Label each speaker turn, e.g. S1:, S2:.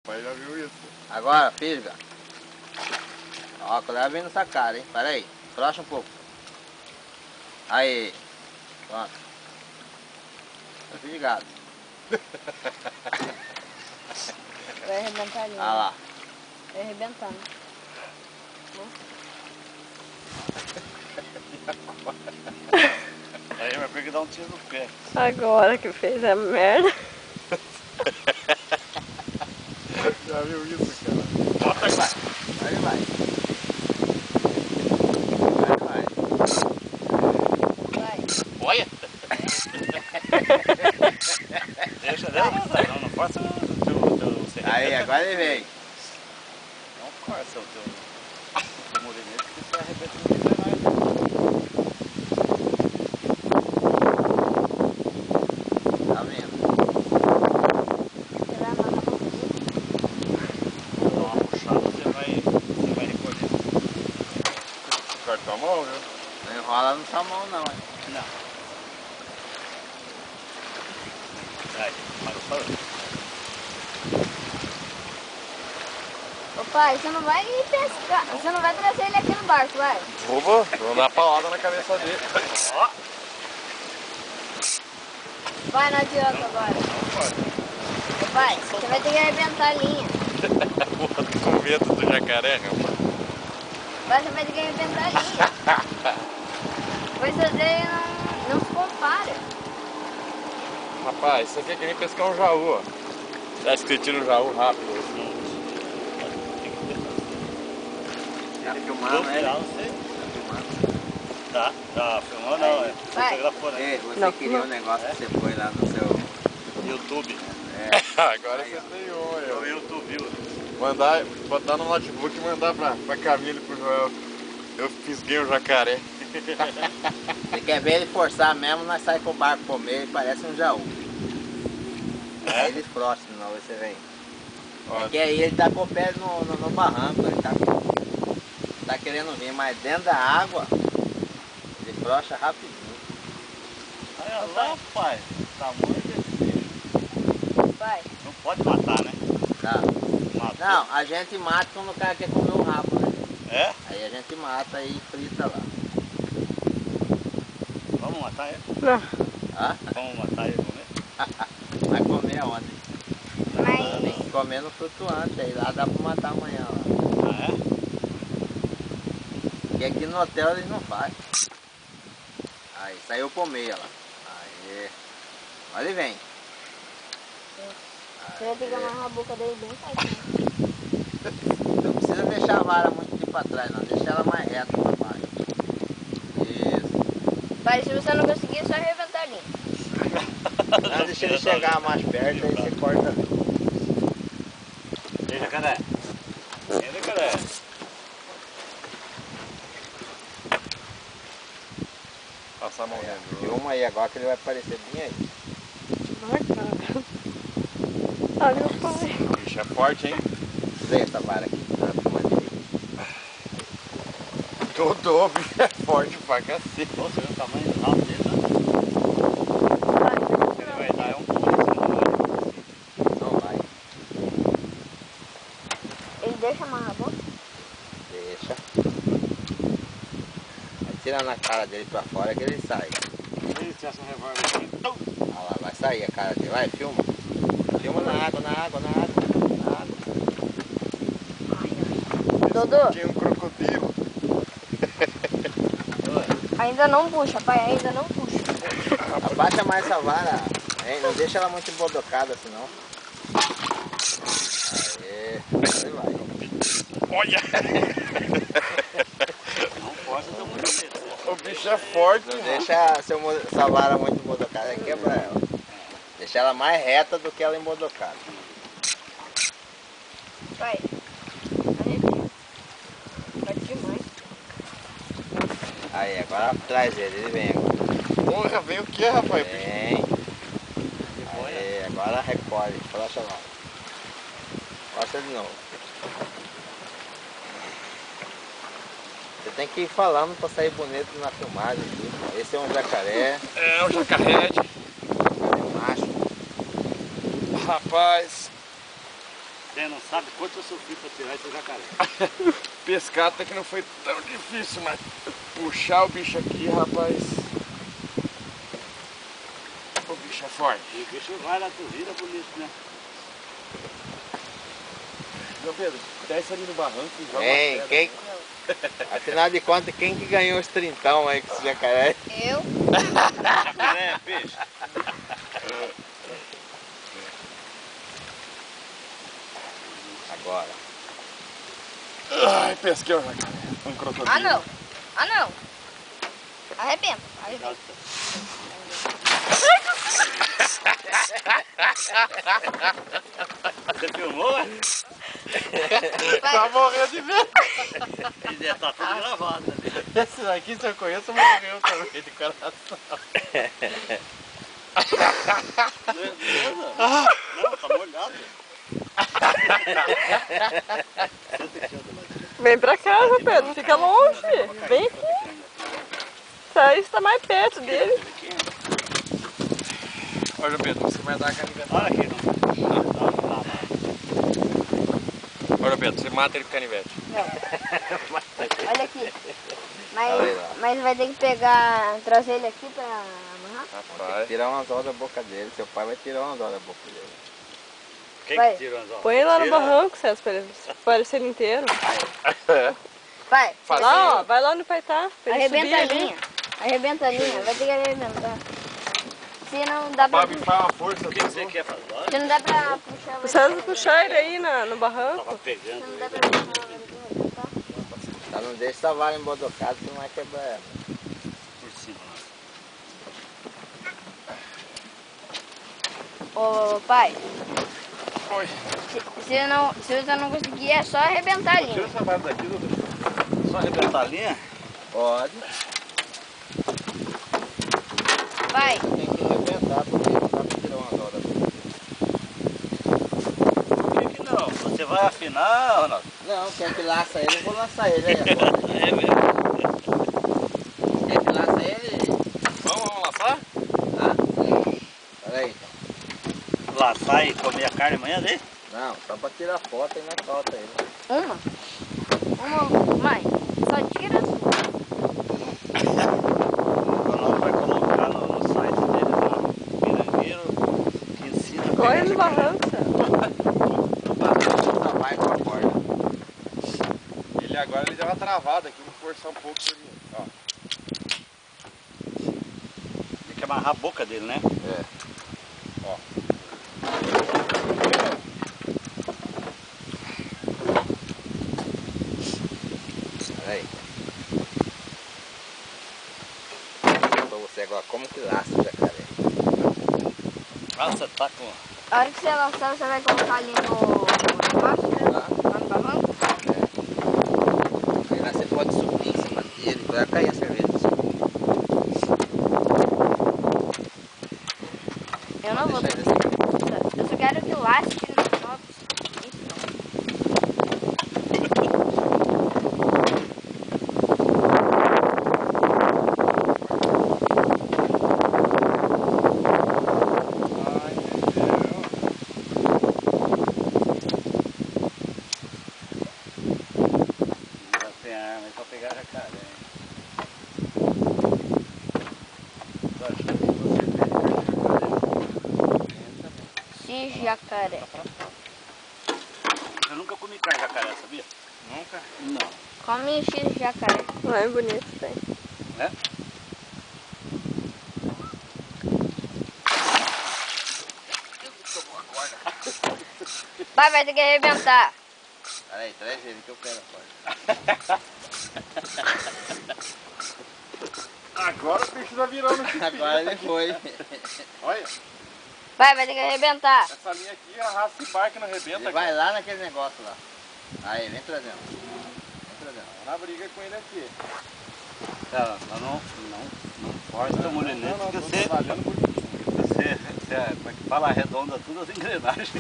S1: pai já viu isso.
S2: Agora, fisga. Ó, cuidado vem nessa cara, hein? Pera aí. Crocha um pouco. Aí. Pronto. Tá fisgado.
S3: Vai arrebentar ali.
S2: Ah lá.
S3: Vai arrebentar, né?
S1: Aí vai ter que dar um tiro no pé.
S3: Agora que fez a merda.
S1: Já viu isso, cara?
S2: Bota aí, vai. Aí vai. Vai.
S3: Vai.
S1: Olha! Deixa, não força o teu
S2: Aí, agora ele vem.
S1: Não força o teu movimento, porque você arrebenta no meio da nós.
S2: Tá vendo?
S3: Você vai amarrar pra tudo.
S1: Dá uma puxada, você vai recolher. Corta a mão, viu?
S2: Não enrola na sua mão não, hein?
S1: Não. Vai, vai falando.
S3: Ô pai, você não vai pescar. Você não vai trazer ele aqui no barco, vai?
S1: Vou dar uma paulada na cabeça dele. Ó.
S3: Vai, não adianta agora. Ô pai, você vai ter que arrebentar a linha.
S1: Tô com medo do jacaré, rapaz.
S3: Vai, você vai ter que arrebentar a linha. Coisa dele não se compara.
S1: Rapaz, isso aqui é que nem pescar um jaú, ó. Você acha que você tira um jaú rápido?
S2: Tá filmando, né?
S1: Não sei.
S2: Tá filmando.
S1: Tá filmando não, é.
S3: Vai.
S1: Fotografou, né?
S2: Ei, você
S3: Não,
S2: queria
S3: não.
S2: um negócio que você põe lá no seu...
S1: YouTube.
S2: É.
S1: Agora
S2: Aí,
S1: você
S2: ó.
S1: tem um, aí, ó. No YouTube, viu? Mandar, botar no notebook e mandar pra Camila e pro Joel. Eu fisguei o jacaré.
S2: Você quer ver ele forçar mesmo, nós saímos pro barco comer, ele parece um jaú. Aí eles próximos, não, você vem.
S1: Ó,
S2: É que aí ele tá com o pé no barranco, ele tá querendo vir, mas dentro da água, ele frouxa rapidinho.
S1: olha lá, pai. Tamanho desse bicho.
S3: Vai.
S1: Não pode matar, né?
S2: Tá?
S1: Matou.
S2: Não, a gente mata quando o cara quer comer o rabo, né?
S1: É?
S2: Aí a gente mata e frita lá.
S1: Vamos matar ele?
S3: Não.
S2: Hã?
S1: Vamos matar ele, vamos ver?
S2: Vai comer aonde?
S3: Mas...
S2: Tem que comer no flutuante, aí lá dá pra matar amanhã lá.
S1: Ah, é?
S2: E aqui no hotel eles não fazem. Aí, saiu por meia lá. Aí. Olha ele vem.
S3: Você vai ter que amarrar a boca dele bem certinho.
S2: Não precisa deixar a vara muito aqui pra trás não, deixa ela mais reta pra baixo. Isso.
S3: Pai, se você não conseguir, é só arrebentar a linha.
S2: Não, deixa ele chegar mais perto, aí você corta.
S1: Ei, jacaré. Ei, jacaré. Passa a mão nele.
S2: Filma aí agora que ele vai aparecer bem aí.
S3: Vai, cara. Olha meu pai.
S1: O bicho é forte, hein?
S2: Vê essa vara aqui. Tá filmando aí.
S1: Todo o bicho é forte pra cacete. Nossa, olha o tamanho do rabo dele, né? Ele vai dar um pulo.
S2: Não vai.
S3: Ele deixa amarrar a boca?
S2: Deixa. Tira na cara dele pra fora que ele sai.
S1: Ih, se essa revólver aqui.
S2: Olha lá, vai sair a cara dele. Vai, filma. Filma na água, na água, na água. Na água.
S3: Dodô,
S1: Tinha um crocodilo.
S3: ainda não puxa, pai, ainda não puxa.
S2: Abaixa mais essa vara. Hein? Não deixa ela muito embodocada senão. Aê. Aí vai.
S1: Olha! Não pode ter muito medo. O bicho é forte,
S2: Não
S1: mano.
S2: deixa essa vara muito embodocada. Quebra ela. Deixa ela mais reta do que ela embodocada.
S3: Pai, arrepia. Pode demais.
S2: Aí, agora traz ele vem agora.
S1: Porra, vem o que, rapaz?
S2: Vem. Aí, agora recolhe. Frocha lá. Frocha de novo. Você tem que ir falando pra sair bonito na filmagem aqui. Esse é um jacaré.
S1: É um jacaré.
S2: É um macho.
S1: Rapaz,
S4: Você não sabe quanto eu sofri pra tirar esse jacaré.
S1: Pescar até que não foi tão difícil, mas puxar o bicho aqui, rapaz. O bicho é forte.
S4: E o bicho vai na corrida bonito, né?
S1: João Pedro, desce ali no barranco e joga
S2: Hein,
S1: uma pedra.
S2: quem... Afinal de contas, quem que ganhou os trintão aí com esse jacaré?
S3: Eu.
S4: Jacaré, peixe.
S2: Agora.
S1: Ai, pesquei o jacaré. Um crocodilo.
S3: Ah, não. Ah, não. Arrebenta. Arrebenta.
S4: Você filmou, ué?
S1: Tá morrendo de medo.
S4: Já tá tudo gravado ali.
S1: Esse daqui, se eu conheço, morreu também de coração.
S4: Não, tá molhado.
S5: Vem pra cá, João Pedro, fica longe. Vem aqui. Você está mais perto dele.
S1: Ó, João Pedro, você vai dar a canivete.
S4: Olha aqui, não.
S1: Ó, João Pedro, você mata ele com canivete.
S3: Não. Olha aqui. Mas vai ter que pegar, trazer ele aqui pra amarrar?
S1: Rapaz.
S2: Tirar umas horas da boca dele. Seu pai vai tirar umas horas da boca dele.
S4: Quem
S3: Vai.
S4: que tira as horas?
S5: Põe ele lá no
S4: Tira.
S5: barranco, César, pra ele aparecer ele inteiro.
S3: Vai.
S5: Lá, ó, vai lá no Paitá, pra ele subir
S3: Arrebenta a
S5: ali.
S3: linha. Arrebenta a linha. Vai ter que arrebentar. Se não dá pra...
S1: Babi, faz uma força.
S4: O que você quer fazer? Olha,
S3: Se não dá pra puxar...
S5: O César puxar ele aí no barranco.
S4: tava
S3: Se
S4: pegando
S3: não dá
S4: ele.
S3: pra puxar, vai ter que arrebentar.
S2: Tá, não deixa essa vara embodocada, que não vai quebrar ela.
S4: Por cima.
S3: Ô, pai.
S1: Oi.
S3: Se você não conseguir, é só arrebentar a linha.
S1: Tira essa barra daqui, doutor.
S4: Só arrebentar a linha?
S2: Pode.
S3: Vai.
S2: Tem que arrebentar, porque não dá pra tirar umas horas da boca.
S4: Por que não? Você vai afinar, Ronaldo?
S2: Não, quer que laça ele, eu vou lançar ele aí agora.
S4: É mesmo.
S2: Quer que laça ele?
S1: Vamos laçar?
S2: Ah, peraí.
S4: Laçar e comer a carne amanhã dele?
S2: Não, só pra tirar foto e não solta ele.
S3: Uma, mãe. Só tira assim.
S4: O Ronaldo vai colocar no site dele lá, Pirangueiro, que ensina a
S5: Corre
S4: pegar
S5: no
S4: jacaré.
S5: barranco, César.
S2: No barranco só vai com a corda.
S1: Ele agora ele deu uma travada aqui, vou forçar um pouco pra ele. Ó.
S4: Tem que amarrar a boca dele, né?
S2: É.
S1: Ó.
S2: Peraí. Pra você agora, como que laça o jacaré?
S4: Ah, você tá com...
S3: A hora que você lançar, você vai colocar ali no baixo, né?
S2: Tá?
S3: Lá no barranco.
S2: Aí lá você pode subir em cima dele, vai cair a cerveja.
S3: Eu não vou.
S2: Deixa ele assim.
S3: Eu só quero que laste no top. Isso não.
S1: Ai, meu Deus.
S4: Já tem arma aí pra pegar jacaré. Hein? Tô achando que você pega
S3: Jacaré.
S4: Eu nunca comi carne de jacaré, sabia?
S1: Nunca?
S4: Não.
S3: Come X jacaré.
S5: Não é bonito, tem.
S4: É?
S3: Vai ter que arrebentar.
S2: Peraí, traz ele que eu quero a corda.
S1: Agora o bicho tá virando chifre.
S2: Agora ele foi.
S1: Olha,
S3: Vai ter que arrebentar.
S1: essa linha aqui arrasta e barca não arrebenta.
S2: Ele vai lá naquele negócio lá. Aí, vem trazendo. Vem trazendo.
S1: Na briga com ele aqui.
S4: Ela não pode ter molinete, porque você,
S1: trabalhando por
S4: como é que fala, arredonda tudo as engrenagens.